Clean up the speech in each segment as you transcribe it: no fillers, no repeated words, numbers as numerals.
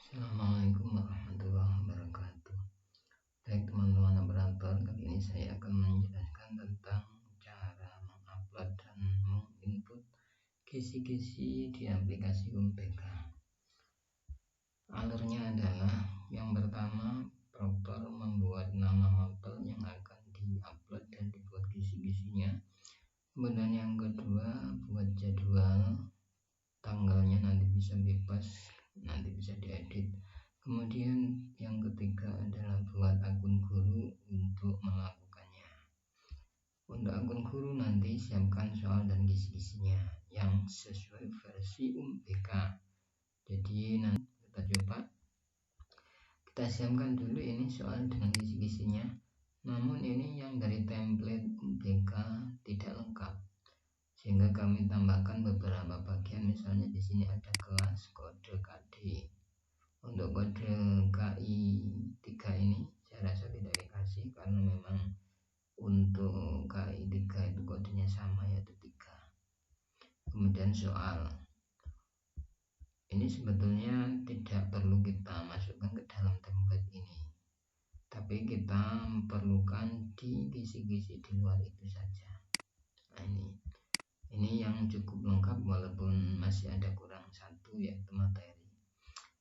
Assalamualaikum warahmatullahi wabarakatuh. Baik teman-teman operator, kali ini saya akan menjelaskan tentang cara mengupload dan menginput kisi-kisi di aplikasi UMPK. Alurnya adalah yang pertama, Proktor membuat nama mapel yang akan diupload dan dibuat kisi-kisinya. Kemudian yang kedua, buat jadwal, tanggalnya nanti bisa bebas, nanti bisa diedit. Kemudian yang ketiga adalah buat akun guru untuk melakukannya. Untuk akun guru nanti siapkan soal dan kisi-kisinya yang sesuai versi UMPK. Jadi nanti kita coba, kita siapkan dulu ini soal dengan kisi-kisinya. Namun ini yang dari template UMPK tidak lengkap, sehingga kami tambahkan beberapa bagian. Misalnya di sini ada kelas kode KD. Untuk kode KI 3 ini saya rasa tidak dikasih karena memang untuk KI 3 itu kodenya sama, yaitu 3. Kemudian soal ini sebetulnya tidak perlu kita masukkan ke dalam template ini, tapi kita perlukan di kisi-kisi di luar itu saja. Nah, ini yang cukup lengkap walaupun masih ada kurang satu, yaitu materi.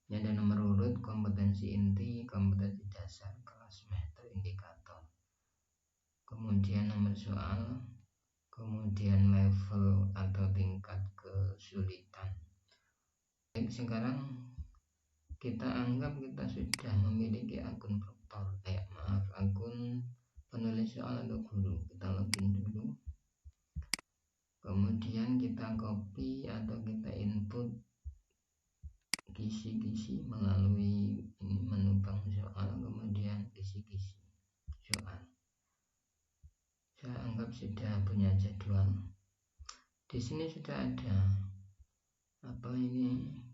Ini ada nomor urut, kompetensi inti, kompetensi dasar, kelas, semester, indikator, kemudian nomor soal, kemudian level atau tingkat kesulitan. Baik, sekarang kita anggap kita sudah memiliki akun Proktor, akun penulis soal atau guru. Kita login dulu, kemudian kita copy atau kita input kisi-kisi melalui ini menu bank soal, kemudian kisi-kisi soal. Saya anggap sudah punya jadwal. Di sini sudah ada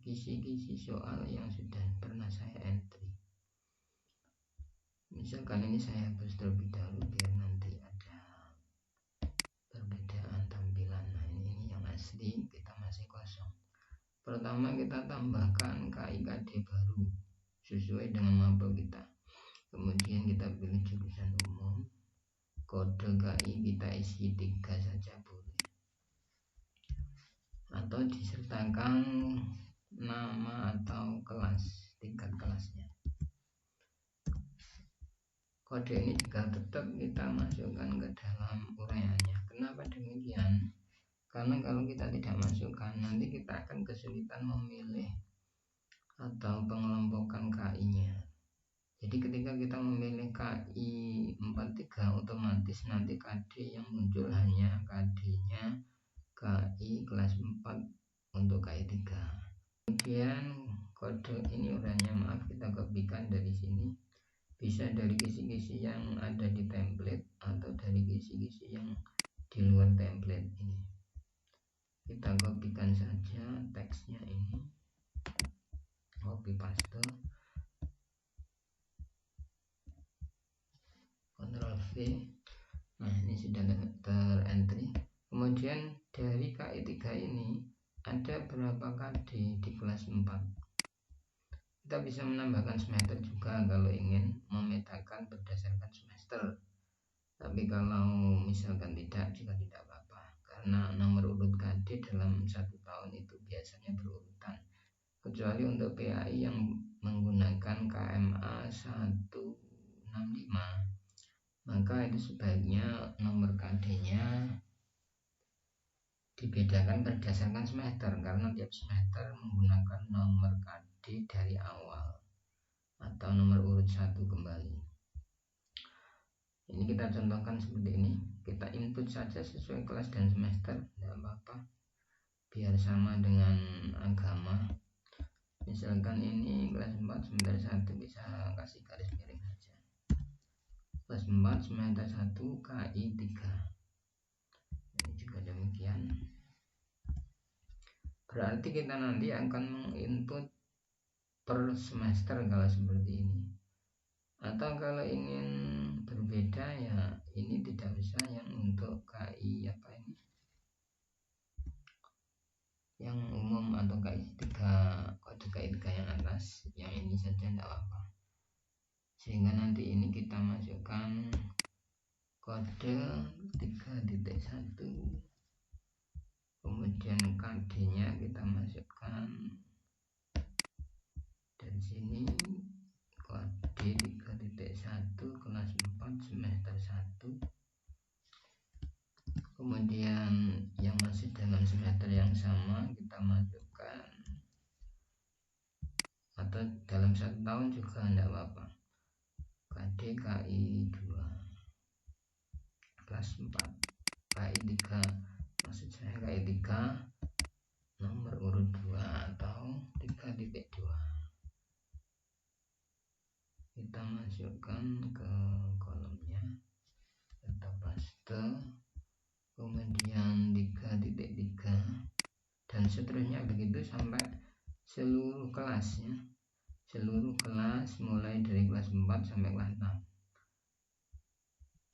kisi-kisi soal yang sudah pernah saya entry. Misalkan ini saya hapus terlebih dahulu biar nanti ada perbedaan tampilan. Nah, ini yang asli, kita masih kosong. Pertama kita tambahkan KIKD baru sesuai dengan mapel kita. Kemudian kita pilih jurusan umum, kode KI kita isi 3 saja boleh, atau disertakan nama atau kelas, tingkat kelasnya. Kode ini juga tetap kita masukkan ke dalam uraiannya. Kenapa demikian? Karena kalau kita tidak masukkan, nanti kita akan kesulitan memilih atau pengelompokan KI-nya. Jadi ketika kita memilih KI 43, otomatis nanti KD yang muncul hanya KD-nya KI kelas 4 untuk KI 3. Kemudian kode ini uraiannya, kita kopikan dari sini. Bisa dari kisi-kisi yang ada di template atau dari kisi-kisi yang di luar template ini. Kita kopikan saja teksnya ini, copy paste, Ctrl V. Nah, ini sudah terentry. Kemudian dari KI 3 ini ada berapa KD di kelas 4. Kita bisa menambahkan semester juga kalau ingin memetakan berdasarkan semester. Tapi kalau misalkan tidak, juga tidak apa-apa, karena nomor urut KD dalam 1 tahun itu biasanya berurutan, kecuali untuk PAI yang menggunakan KMA 165, maka itu sebaiknya nomor KD-nya dibedakan berdasarkan semester, karena tiap semester menggunakan nomor KD dari awal atau nomor urut 1 kembali. Ini kita contohkan seperti ini. Kita input saja sesuai kelas dan semester, tidak apa-apa, biar sama dengan agama. Misalkan ini kelas 4 semester 1, bisa kasih garis miring saja. Kelas 4 semester 1 KI 3. Ini juga demikian. Berarti kita nanti akan menginput per semester kalau seperti ini. Atau kalau ingin berbeda, ya ini tidak bisa yang untuk KI yang umum atau KI 3, kode KI 3 yang atas, yang ini ini saja tidak apa-apa, sehingga nanti ini kita masukkan kode 3.1, kemudian KD nya kita masukkan dari sini, kode 3.1 kelas 4 semester 1. Kemudian yang masih dalam semester yang sama kita masukkan, atau dalam 1 tahun juga tidak apa-apa, KD KI 2 kelas 4, KI 3, maksud saya KI 3 nomor urut 2 atau 3.2. Kita masukkan ke kolomnya, kita paste, kemudian 3.3 dan seterusnya begitu sampai seluruh kelasnya, seluruh kelas mulai dari kelas 4 sampai kelas 6.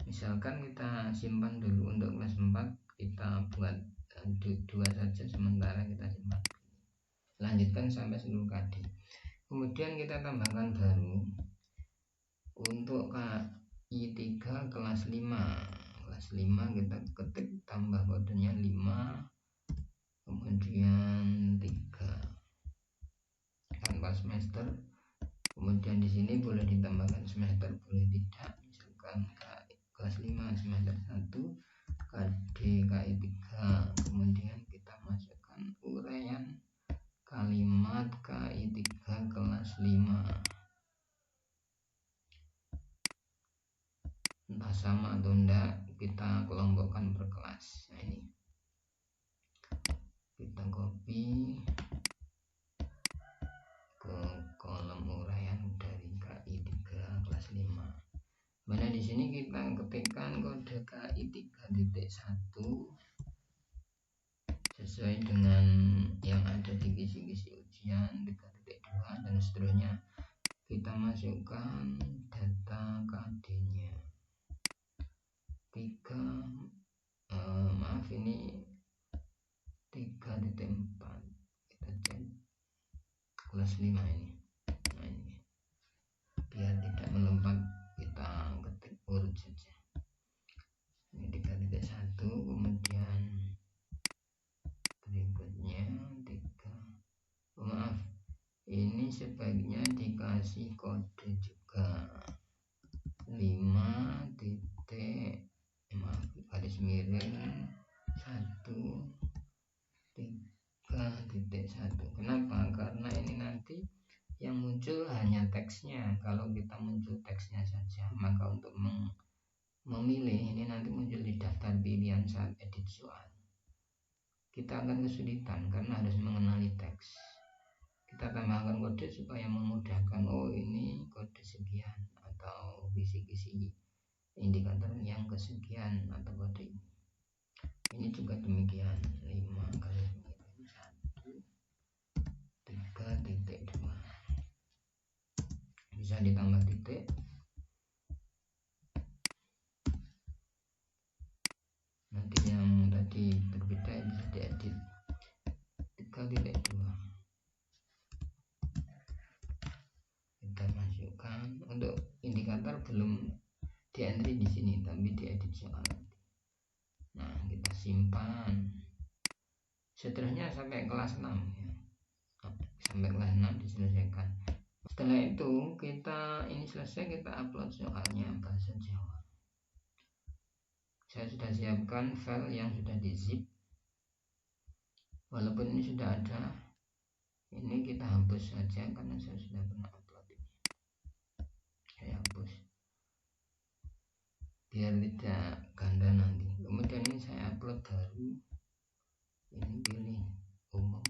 Misalkan kita simpan dulu untuk kelas 4, kita buat 2 saja sementara kita simpan, lanjutkan sampai seluruh KD. Kemudian kita tambahkan baru untuk KI 3 kelas 5. Kelas 5 kita ketik tambah kodenya 5, kemudian 3 tanpa semester. Kemudian di sini boleh ditambahkan semester, boleh tidak. Misalkan kelas 5 semester 1 KD KI 3, kemudian kita masukkan uraian kalimat KI 3 kelas 5, entah sama atau enggak, kita kelompokkan per kelas. Nah, ini kita copy ke kolom uraian dari KI 3 kelas 5. Mana di sini kita ketikkan kode KI 3.1 sesuai dengan yang ada di kisi-kisi ujian 3.2 dan seterusnya. Kita masukkan data KD-nya 3, maaf ini 3.4, kita cek kelas 5 ini. Nah, ini biar tidak melompat, kita ketik urut saja. Ini 3.1, kemudian berikutnya 3, maaf ini sebaiknya dikasih kode juga 5 titik, maaf garis miring 1.3.1. Kenapa? Karena ini nanti yang muncul hanya teksnya. Kalau kita muncul teksnya saja, maka untuk memilih ini nanti muncul di daftar pilihan saat edit soal, kita akan kesulitan karena harus mengenali teks. Kita tambahkan kode supaya memudahkan, oh ini kode sekian atau kisi-kisi indikator yang kesekian atau kode ini. Ini juga demikian, 5 garis miring 1 3.2, bisa ditambah titik. Nanti yang tadi berbeda bisa diedit 3.2. Kita masukkan untuk indikator belum di entry di sini tapi diedit soal. Nah, kita simpan. Seterusnya sampai kelas 6 ya. Sampai kelas 6 diselesaikan. Setelah itu kita ini selesai, kita upload soalnya bahasa Jawa. Saya sudah siapkan file yang sudah di zip. Walaupun ini sudah ada, ini kita hapus saja karena saya sudah pernah upload ini. Saya hapus biar tidak ganda nanti. Kemudian ini saya upload baru. Ini pilih umum,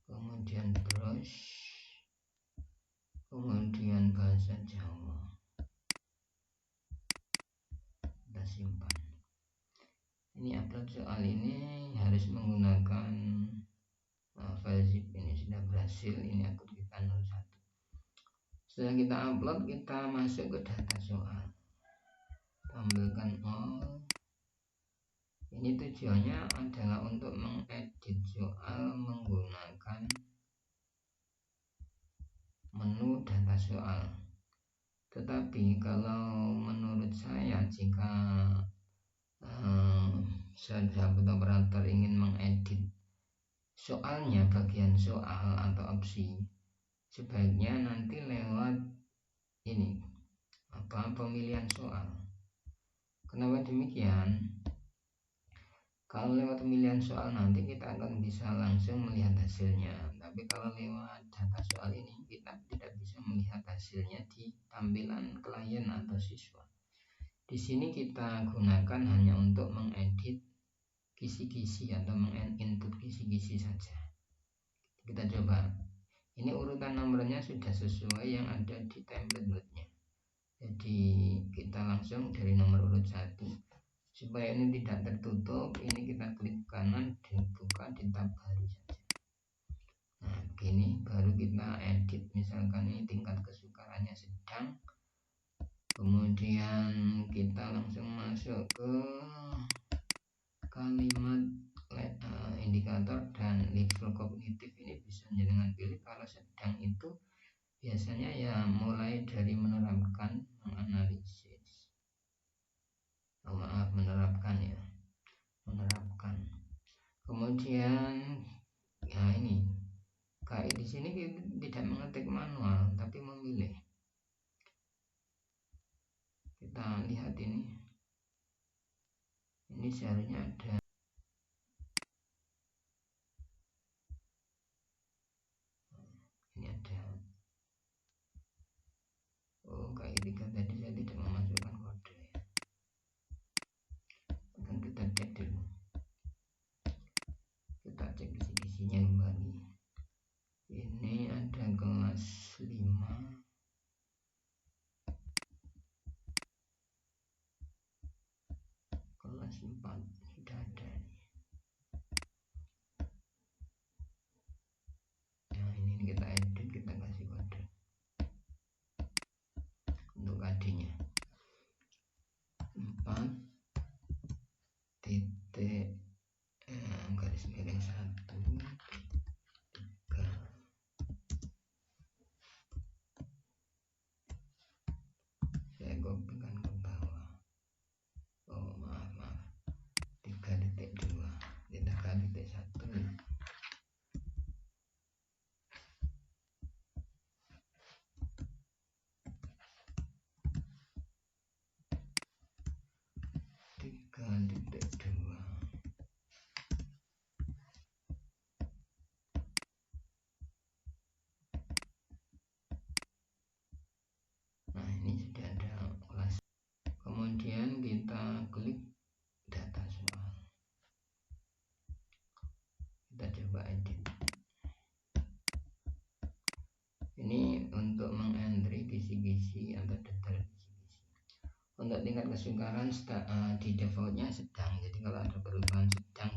kemudian browse, kemudian bahasa Jawa, kita simpan. Ini upload soal ini harus menggunakan file zip. Ini sudah berhasil, ini akun kita 01. Setelah kita upload, kita masuk ke data soal, tampilkan all. Ini tujuannya adalah untuk mengedit soal menggunakan menu data soal. Tetapi kalau menurut saya, jika sahabat operator ingin mengedit soalnya, bagian soal atau opsi, sebaiknya nanti lewat ini pemilihan soal. Kenapa demikian? Kalau lewat pemilihan soal nanti kita akan bisa langsung melihat hasilnya, tapi kalau lewat data soal ini kita tidak bisa melihat hasilnya di tampilan klien atau siswa. Di sini kita gunakan hanya untuk mengedit kisi-kisi atau menginput kisi-kisi saja. Kita coba. Ini urutan nomornya sudah sesuai yang ada di template Word-nya. Jadi kita langsung dari nomor urut 1. Supaya ini tidak tertutup, ini kita klik kanan dan buka di tab baru saja. Nah, begini baru kita edit. Misalkan ini tingkat kesukarannya sedang. Kemudian kita langsung masuk ke kalimat indikator dan level kognitif. Ini bisa dengan pilih. Kalau sedang itu biasanya ya mulai dari menerapkan, menganalisis. Menerapkan. Kemudian ya ini KI di sini tidak mengetik manual tapi memilih. Kita lihat ini seharusnya ada KI 3 tadi saya tidak memasukkan kode ya. Dan kita cek dulu, kita cek kisi-kisinya kembali. Ini ada kelas 5, kelas 4 sudah ada nih. Nah ini kita edit, kita kasih kode untuk KD-nya 4 titik garis miring 1 3. Saya kopikan ke bawah. Maaf 3.2 tidak 3.1. Nah ini sudah ada kelas. Kemudian kita klik data soal, kita coba edit. Ini untuk mengentry kisi-kisi atau detail kisi-kisi. Untuk tingkat kesukaran di defaultnya sedang. Jadi kalau ada perubahan sedang,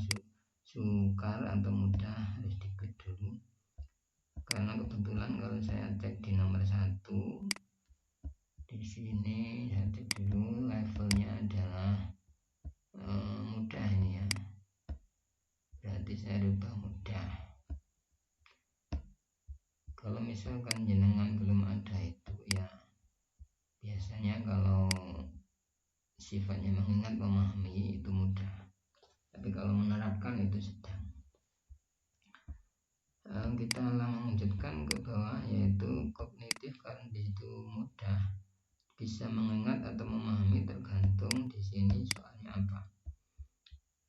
sukar atau mudah harus diklik dulu. Karena kebetulan kalau saya cek di nomor 1 di sini, saya cek dulu levelnya adalah mudah ini ya. Berarti saya rubah mudah. Kalau misalkan jenengan belum ada itu ya biasanya kalau sifatnya mengingat, memahami itu mudah, tapi kalau menerapkan itu sedang. Kita lanjutkan ke bawah, yaitu kognitif, karena di situ mudah, bisa mengingat atau memahami tergantung di sini soalnya apa.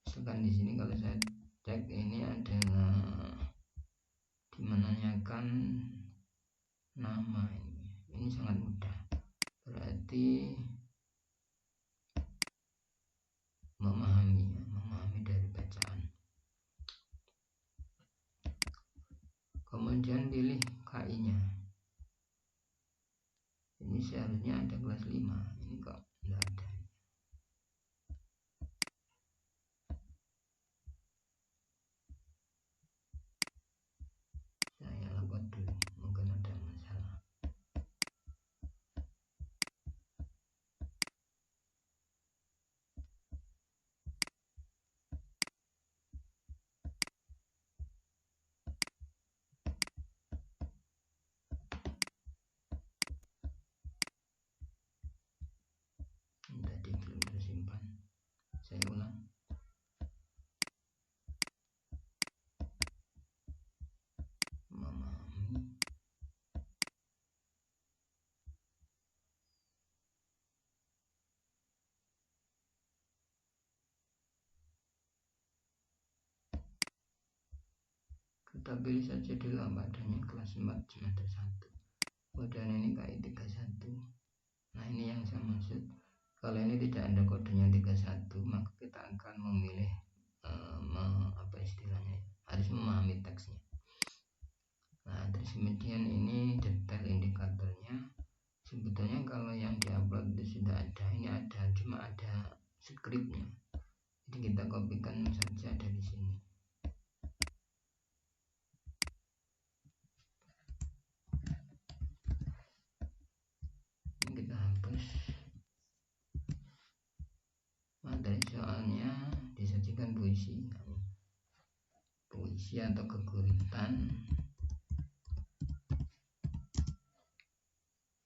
Misalkan di sini kalau saya cek ini adalah menanyakan nama, ini sangat mudah, berarti memahami dari bacaan. Kemudian pilih KI-nya. Ini seharusnya ada kelas 5, ini kok tidak ada. Saya login dulu, mungkin ada masalah. kita pilih saja dulu apa adanya kelas 4 semester 1. Kemudian ini KI 31. Nah ini yang saya maksud, kalau ini tidak ada kodenya 31 maka kita akan memilih apa istilahnya, harus memahami teksnya. Nah terus kemudian ini detail indikatornya. Sebetulnya kalau yang diupload itu sudah ada, ini ada, cuma ada skripnya, jadi kita kopikan saja dari sini. Ini kita hapus. Materi soalnya disajikan puisi atau keguritan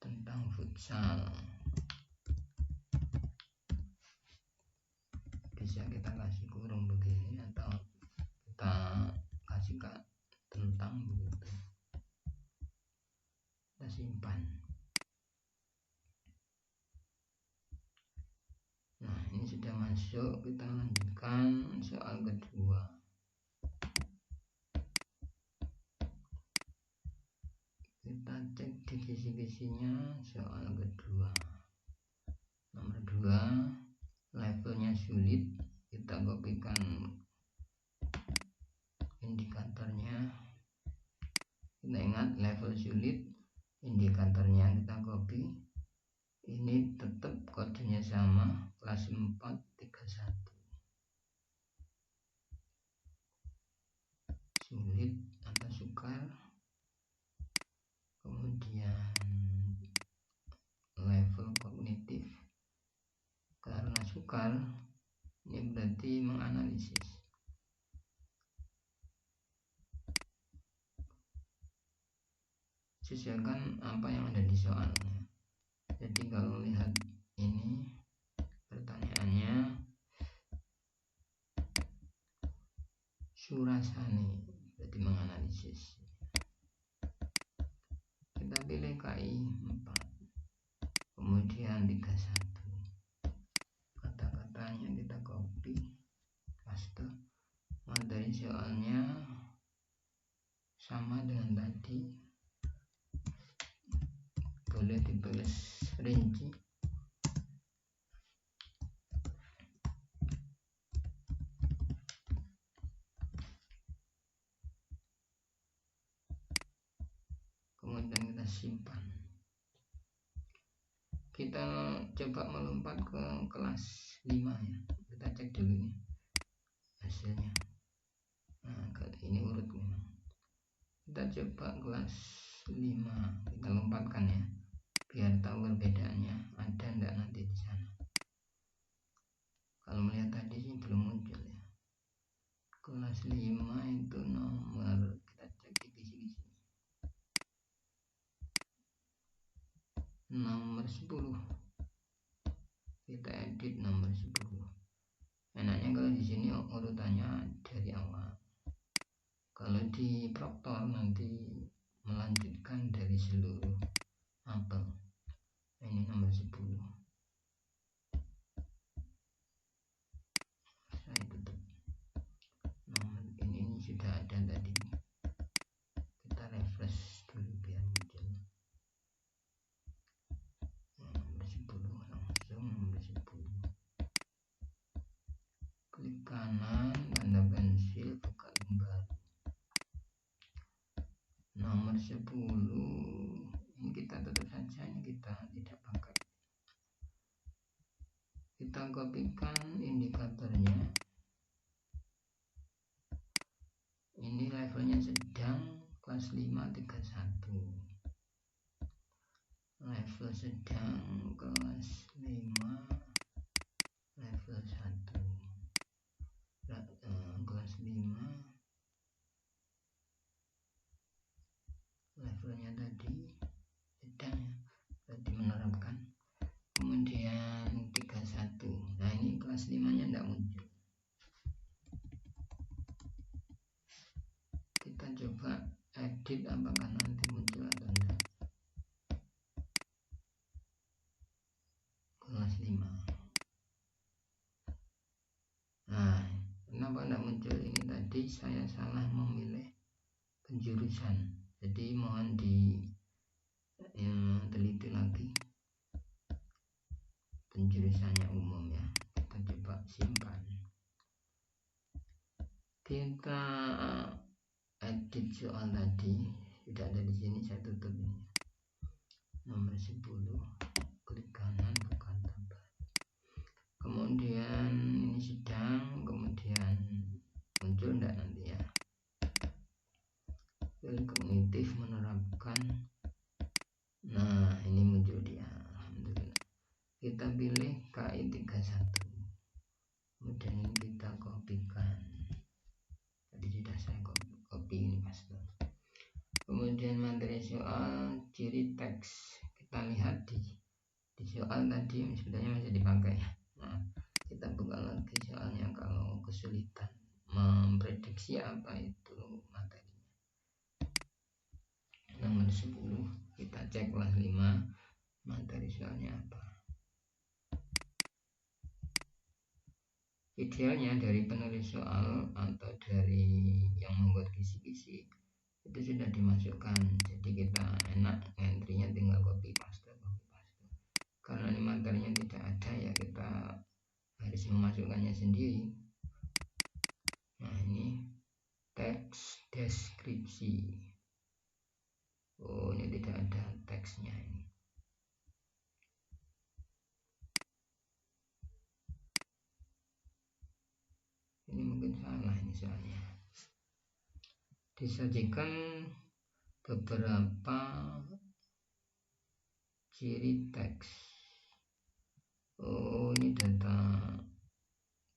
tentang futsal. Bisa kita kasih kurung begini atau kita kasih tentang begitu. Kita simpan. Nah ini sudah masuk, kita lanjutkan soal kedua. Kita cek di kisi-kisinya soal kedua. Nomor 2, levelnya sulit, kita kopikan indikatornya. Kita ingat level sulit, indikatornya kita copy. Ini tetap kodenya sama, kelas 431. Sulit atau sukar. Kemudian level kognitif, karena sukar ini berarti menganalisis. Sesuaikan apa yang ada di soalnya. Jadi kalau lihat ini pertanyaannya, surasane berarti menganalisis. Kita pilih KI 4, kemudian 31. Kata-katanya kita copy, paste. Materi soalnya sama dengan tadi, boleh ditulis rinci. Kemudian kita simpan. Kita coba melompat ke kelas 5 ya. Kita cek dulu nih hasilnya. Nah ini urut memang. Kita coba kelas 5, kita lompatkan ya, biar tahu perbedaannya ada enggak nanti di sana. Kalau melihat tadi sih belum muncul ya. Kelas 5 itu nomor, kita cek di kisi-kisi, nomor 10. Kita edit nomor 10. Enaknya kalau di sini urutannya dari awal. Kalau di Proctor nanti melanjutkan dari seluruh apel. Ini nomor 10. Saya tutup. Nomor ini sudah ada tadi. Kita refresh dulu biar muncul. Nomor 10 langsung nomor 10. Klik kanan, tanda pensil, buka lembar. Nomor 10 ini kita tutup saja, ini kita tidak pakai. Kita kopikan indikatornya. Ini levelnya sedang, kelas 5 31. Level sedang kelas 5 level 1. Kelas 5 levelnya tadi sedang ya, berarti menerapkan. Kemudian 31. Nah ini kelas 5 nya tidak muncul. Kita coba edit apakah nanti muncul atau enggak. Kelas 5. Nah kenapa tidak muncul, ini tadi saya salah memilih penjurusan. Jadi mohon teliti lagi penjurusannya umum ya. Kita coba simpan. Kita edit soal tadi, tidak ada di sini, saya tutup ini. Nomor 10, klik kanan bukan tambah. Kemudian ini sedang, kemudian muncul enggak nanti ya. Pilih kognitif menerapkan. Nah, ini muncul dia. Alhamdulillah. Kita pilih KI 31. Kemudian ini kita kopikan. Tadi sudah saya copy ini paste. Kemudian materi soal ciri teks. Kita lihat di soal tadi sebenarnya masih dipakai. Nah, kita buka lagi soalnya kalau kesulitan memprediksi apa itu materinya. Nomor 10 kita cek kelas 5 materi soalnya apa. Idealnya dari penulis soal atau dari yang membuat kisi-kisi itu sudah dimasukkan, jadi kita enak entry-nya tinggal copy paste. Karena ini materinya tidak ada ya kita harus memasukkannya sendiri. Nah, ini teks deskripsi. Oh, ini tidak ada teksnya ini. Ini mungkin salah ini soalnya. Disajikan beberapa ciri teks. Oh, ini data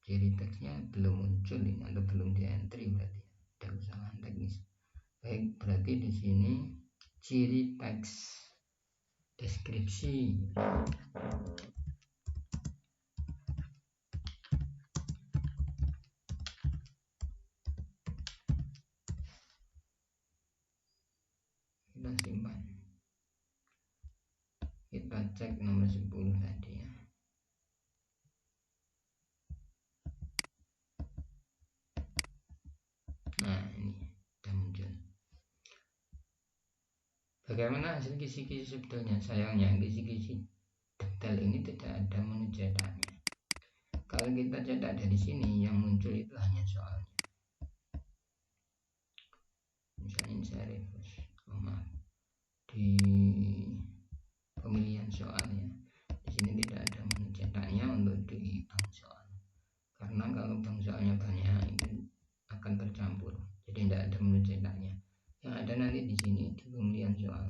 ciri teksnya belum muncul ini atau belum di entry, berarti ada kesalahan teknis. Baik, berarti di sini ciri teks deskripsi. Kita simpan. Kita cek nomor 10 tadi ya. Nah, ini sudah muncul. Bagaimana hasil kisi-kisi sebetulnya? Sayangnya kisi-kisi detail ini tidak ada menu cetaknya. Kalau kita cetak dari sini yang muncul itu hanya soalnya. Misalnya ini saya refresh, di pemilihan soalnya. Di sini tidak ada menu cetaknya untuk di bank soal. Karena kalau bank soalnya banyak itu akan tercampur. Jadi tidak ada menu cetaknya. Yang ada nanti di sini di pemilihan soal.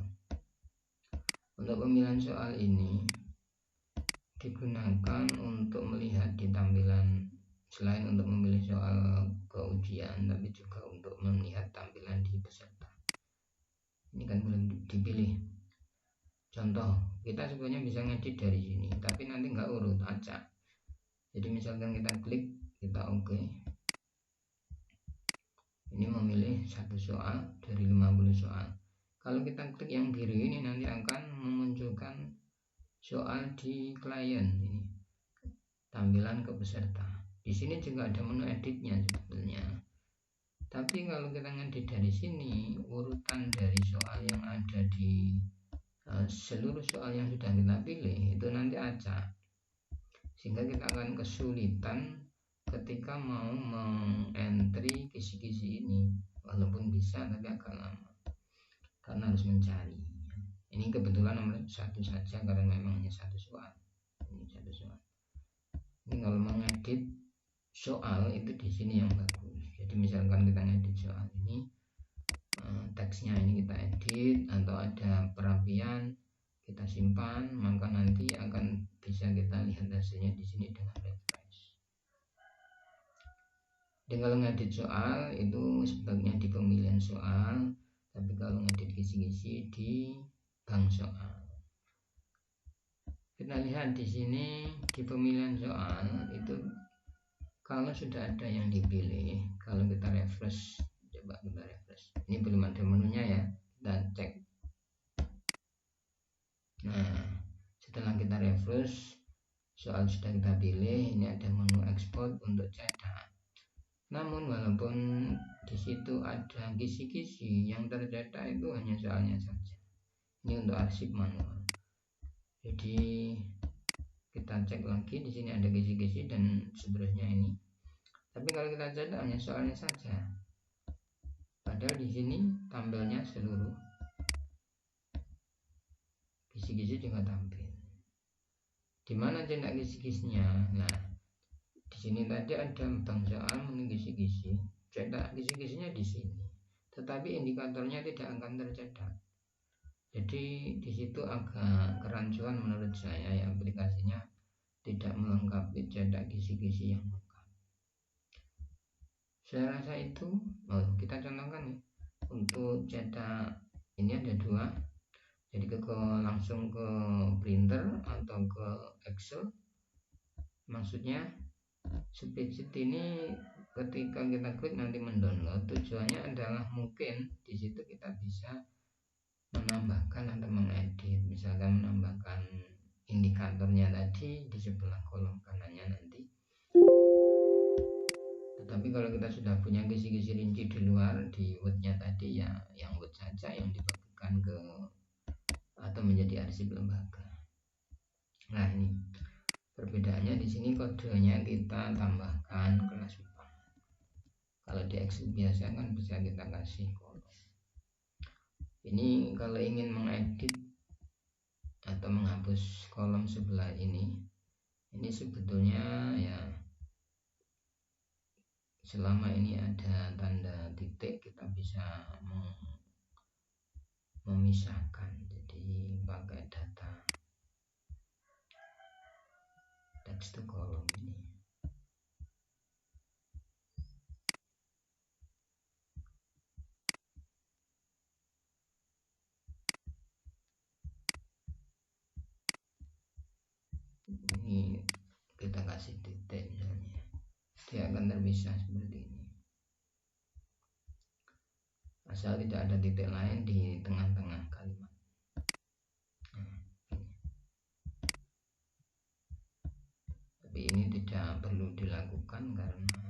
Untuk pemilihan soal ini digunakan untuk melihat di tampilan, selain untuk memilih soal ke ujian, tapi juga untuk melihat tampilan di peserta. Ini kan belum dipilih. Contoh, kita sebenarnya bisa ngedit dari sini, tapi nanti nggak urut, acak. Jadi misalkan kita klik, kita oke. Ini memilih satu soal dari 50 soal. Kalau kita klik yang biru ini nanti akan memunculkan soal di klien ini. Tampilan ke peserta. Di sini juga ada menu editnya sebetulnya. Tapi kalau kita ngedit dari sini, urutan dari soal yang ada di seluruh soal yang sudah kita pilih itu nanti acak, sehingga kita akan kesulitan ketika mau mengentry kisi-kisi ini. Walaupun bisa tapi agak lama karena harus mencari. Ini kebetulan nomor 1 saja karena memang hanya satu soal. Ini satu soal. Ini kalau mengedit soal itu di sini yang bagus. Jadi misalkan kita ngedit soal ini, teksnya ini kita edit atau ada perapian, kita simpan, maka nanti akan bisa kita lihat hasilnya di sini dengan refresh. Dan kalau ngedit soal itu sebaiknya di pemilihan soal, tapi kalau ngedit kisi-kisi di bank soal. Kita lihat di sini di pemilihan soal itu kalau sudah ada yang dipilih, kalau kita refresh, coba kita refresh. Ini belum ada menunya ya, kita cek. Nah, setelah kita refresh, soal sudah kita pilih, ini ada menu ekspor untuk cetak. Namun walaupun di situ ada kisi-kisi, yang tercetak itu hanya soalnya saja. Ini untuk arsip manual. Jadi kita cek lagi, di sini ada kisi-kisi dan seterusnya ini. Tapi kalau kita cetak hanya soalnya saja. Padahal di sini tampilnya seluruh kisi-kisi juga tampil. Di mana cetak kisi-kisinya? Nah, di sini tadi ada bank soal kisi-kisi, cetak kisi-kisinya di sini. Tetapi indikatornya tidak akan tercetak. Jadi di situ agak kerancuan menurut saya, ya, aplikasinya tidak melengkapi cetak kisi-kisi yang lengkap. Saya rasa itu, kita contohkan ya. Untuk cetak ini ada dua. Jadi langsung ke printer atau ke Excel. Maksudnya spreadsheet ini ketika kita klik nanti mendownload, tujuannya adalah mungkin di situ kita bisa menambahkan atau mengedit, misalkan menambahkan indikatornya tadi di sebelah kolom kanannya nanti. Tetapi kalau kita sudah punya kisi-kisi rinci di luar di Word-nya tadi, ya yang Word saja yang dibagikan ke atau menjadi arsip lembaga. Nah, ini perbedaannya di sini, kodenya kita tambahkan kelas IPA. Kalau di Excel biasa kan bisa kita kasih kolom. Ini kalau ingin mengedit atau menghapus kolom sebelah ini sebetulnya ya selama ini ada tanda titik kita bisa memisahkan. Jadi pakai data text to column ini. Ini kita kasih titik misalnya, dia akan terpisah seperti ini. Asal tidak ada titik lain di tengah-tengah kalimat. Tapi ini tidak perlu dilakukan karena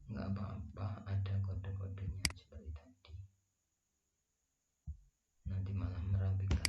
nggak apa-apa ada kode-kodenya seperti tadi. Nanti malah merapikan.